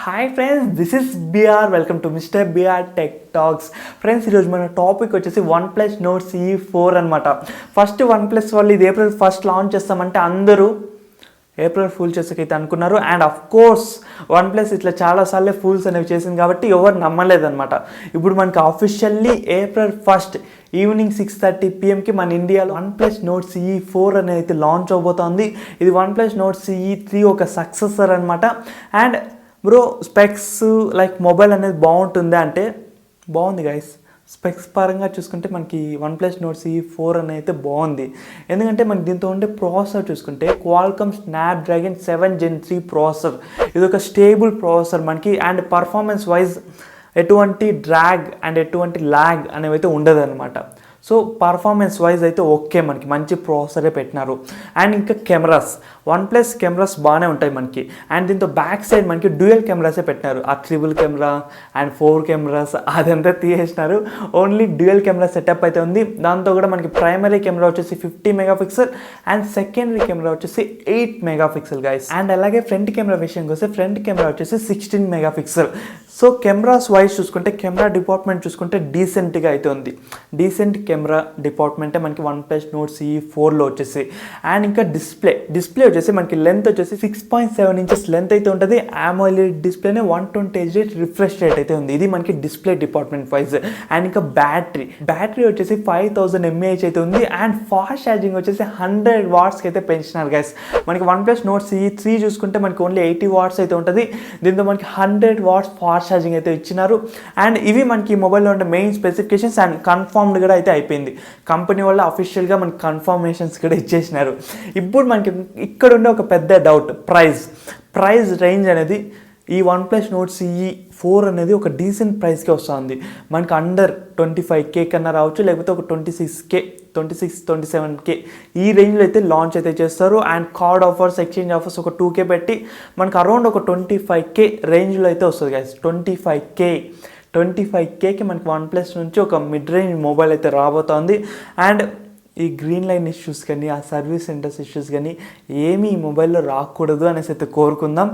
Hi friends, this is BR. Welcome to mister BR tech talks. Friends, ఈరోజు మన topic వచ్చేసి OnePlus Nord CE 4 అనమాట. First OnePlus వాళ్ళు ఇది ఏప్రిల్ 1 లాంచ్ చేస్తామంటే అందరూ ఏప్రిల్ ఫూల్ చేసేకైతే అనుకున్నారు. అండ్ అఫ్ కోర్స్ OnePlus ఇట్లా చాలాసార్లే ఫూల్స్ అనేవి చేసింది కాబట్టి ఎవరు నమ్మలేదన్నమాట. ఇప్పుడు మనకి ఆఫీషియల్లీ ఏప్రిల్ 1 ఈవినింగ్ 6:30 PM మన ఇండియాలో OnePlus Nord CE 4 అనేది అయితే లాంచ్ అవబోతోంది. ఇది OnePlus Nord CE 3 ఒక సక్సెసర్ అనమాట. And bro, specs like mobile అనేది బాగుంటుంది అంటే బాగుంది గైస్. స్పెక్స్ పరంగా చూసుకుంటే మనకి OnePlus Nord CE 4 అనేది అయితే బాగుంది. ఎందుకంటే మనకి దీంతో ఉండే ప్రాసెసర్ చూసుకుంటే క్వాల్కమ్ స్నాప్డ్రాగన్ 7 Gen 3 ప్రాసెసర్. ఇది ఒక స్టేబుల్ ప్రాసెసర్ మనకి. అండ్ పర్ఫార్మెన్స్ వైజ్ ఎటువంటి డ్రాగ్ అండ్ ఎటువంటి ల్యాగ్ అనేవి అయితే ఉండదు అనమాట. సో పర్ఫార్మెన్స్ వైజ్ అయితే ఓకే, మనకి మంచి ప్రాసెసరే పెట్టినారు. అండ్ ఇంకా కెమెరాస్, OnePlus కెమెరాస్ బాగానే ఉంటాయి మనకి. అండ్ దీంతో బ్యాక్ సైడ్ మనకి డ్యూయల్ కెమెరాసే పెట్టినారు. ఆ ట్రిపుల్ కెమెరా అండ్ 4 కెమెరాస్ అదంతా తీసేసినారు. ఓన్లీ డ్యూయల్ కెమెరా సెటప్ అయితే ఉంది. దాంతో కూడా మనకి ప్రైమరీ కెమెరా వచ్చేసి 50 మెగాపిక్సెల్ అండ్ సెకండరీ కెమెరా వచ్చేసి 8 మెగాపిక్సెల్ గైస్. అండ్ అలాగే ఫ్రంట్ కెమెరా విషయంకి వస్తే ఫ్రంట్ కెమెరా వచ్చేసి 16 మెగాపిక్సెల్. సో కెమెరాస్ వైజ్ చూసుకుంటే కెమెరా డిపార్ట్మెంట్ చూసుకుంటే డీసెంట్గా అయితే ఉంది. డీసెంట్ కెమెరా డిపార్ట్మెంటే మనకి OnePlus Nord CE 4లో వచ్చేసి. అండ్ ఇంకా డిస్ప్లే వచ్చేసి మనకి లెంత్ వచ్చేసి 6.7 ఇంచెస్ లెంత్ అయితే ఉంటుంది. AMOLED డిస్ప్లేనే 120 Hz రిఫ్రెష్ రేట్ అయితే ఉంది. ఇది మనకి డిస్ప్లే డిపార్ట్మెంట్ వైజ్. అండ్ ఇంకా బ్యాటరీ వచ్చేసి 5000 mAh అయితే ఉంది. అండ్ ఫాస్ట్ ఛార్జింగ్ వచ్చేసి 100 వాట్స్కి అయితే పెంచినారు గైస్. మనకి OnePlus Nord CE 3 చూసుకుంటే మనకి ఓన్లీ 80 వాట్స్ అయితే ఉంటుంది. దీంతో మనకి 100 వాట్స్ ఫాస్ట్ ఛార్జింగ్ అయితే ఇచ్చినారు. అండ్ ఇవి మనకి మొబైల్లో ఉండే మెయిన్ స్పెసిఫికేషన్స్. అండ్ కన్ఫర్మ్డ్ కూడా అయితే అయిపోయింది. కంపెనీ వల్ల అఫీషియల్గా మనకి కన్ఫర్మేషన్స్ కూడా ఇచ్చేసినారు. ఇప్పుడు మనకి ఇక్కడ ఉండే ఒక పెద్ద డౌట్, ప్రైస్ రేంజ్ అనేది ఈ OnePlus Nord CE 4 అనేది ఒక డీసెంట్ ప్రైస్కే వస్తుంది. మనకి అండర్ 25K కన్నా రావచ్చు, లేకపోతే ఒక 26-27K ఈ రేంజ్లో అయితే లాంచ్ అయితే చేస్తారు. And card offers, exchange offers ఒక 2K పెట్టి మనకి అరౌండ్ ఒక 25K రేంజ్లో అయితే వస్తుంది గైస్. 25Kకి మనకి OnePlus నుంచి ఒక మిడ్ రేంజ్ మొబైల్ అయితే రాబోతోంది. అండ్ ఈ గ్రీన్ లైన్ ఇష్యూస్ కానీ, ఆ సర్వీస్ సెంటర్స్ ఇష్యూస్ కానీ ఏమీ ఈ మొబైల్లో రాకూడదు అనేసి అయితే కోరుకుందాం.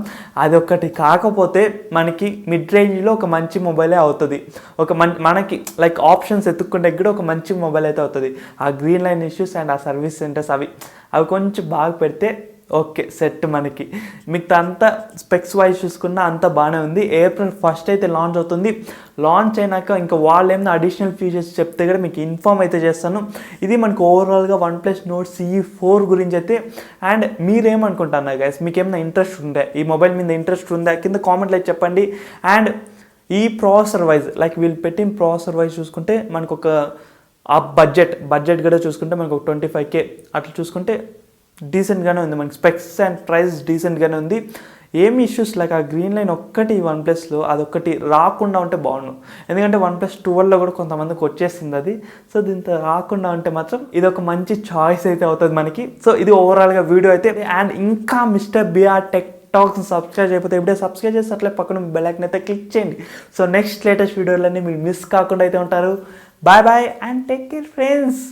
అదొక్కటి కాకపోతే మనకి మిడ్ రేంజ్లో ఒక మంచి మొబైలే అవుతుంది. ఒక మనకి లైక్ ఆప్షన్స్ ఎత్తుక్కుంటే కూడా ఒక మంచి మొబైల్ అయితే అవుతుంది. ఆ గ్రీన్ లైన్ ఇష్యూస్ అండ్ ఆ సర్వీస్ సెంటర్స్ అవి కొంచెం బాగా పెడితే ఓకే సెట్. మనకి మిగతా అంతా స్పెక్స్ వైజ్ చూసుకున్నా అంతా బాగానే ఉంది. ఏప్రిల్ 1 అయితే లాంచ్ అవుతుంది. లాంచ్ అయినాక ఇంకా వాళ్ళు ఏమైనా అడిషనల్ ఫీచర్స్ చెప్తే కూడా మీకు ఇన్ఫామ్ అయితే చేస్తాను. ఇది మనకు ఓవరాల్గా OnePlus Nord CE 4 గురించి అయితే. అండ్ మీరేమనుకుంటున్నారు గైస్? మీకు ఏమైనా ఇంట్రెస్ట్ ఉందా, ఈ మొబైల్ మీద ఇంట్రెస్ట్ ఉందా? కింద కామెంట్లో అయితే చెప్పండి. అండ్ ఈ ప్రాసెసర్ వైజ్ లైక్ వీళ్ళు పెట్టిన ప్రాసెసర్ వైజ్ చూసుకుంటే మనకు ఒక ఆ బడ్జెట్ కూడా చూసుకుంటే మనకు ఒక 25K అట్లా చూసుకుంటే డీసెంట్గానే ఉంది. మనకి స్పెక్స్ అండ్ ప్రైస్ డీసెంట్గానే ఉంది. ఏమి ఇష్యూస్ లైక్ ఆ గ్రీన్ లైన్ ఒక్కటి OnePlusలో అదొక్కటి రాకుండా ఉంటే బాగుండు. ఎందుకంటే OnePlus 12లో కూడా కొంతమందికి వచ్చేసింది అది. సో దీంతో రాకుండా ఉంటే మాత్రం ఇది ఒక మంచి చాయిస్ అయితే అవుతుంది మనకి. సో ఇది ఓవరాల్గా వీడియో అయితే. అండ్ ఇంకా mister BR tech talks subscribe అయిపోతే ఇప్పుడే సబ్స్క్రైబ్ చేసి అట్లే పక్కన బెల్ ఐకాన్ అయితే క్లిక్ చేయండి. సో నెక్స్ట్ లేటెస్ట్ వీడియోలన్నీ మీరు మిస్ కాకుండా అయితే ఉంటారు. Bye and take care friends.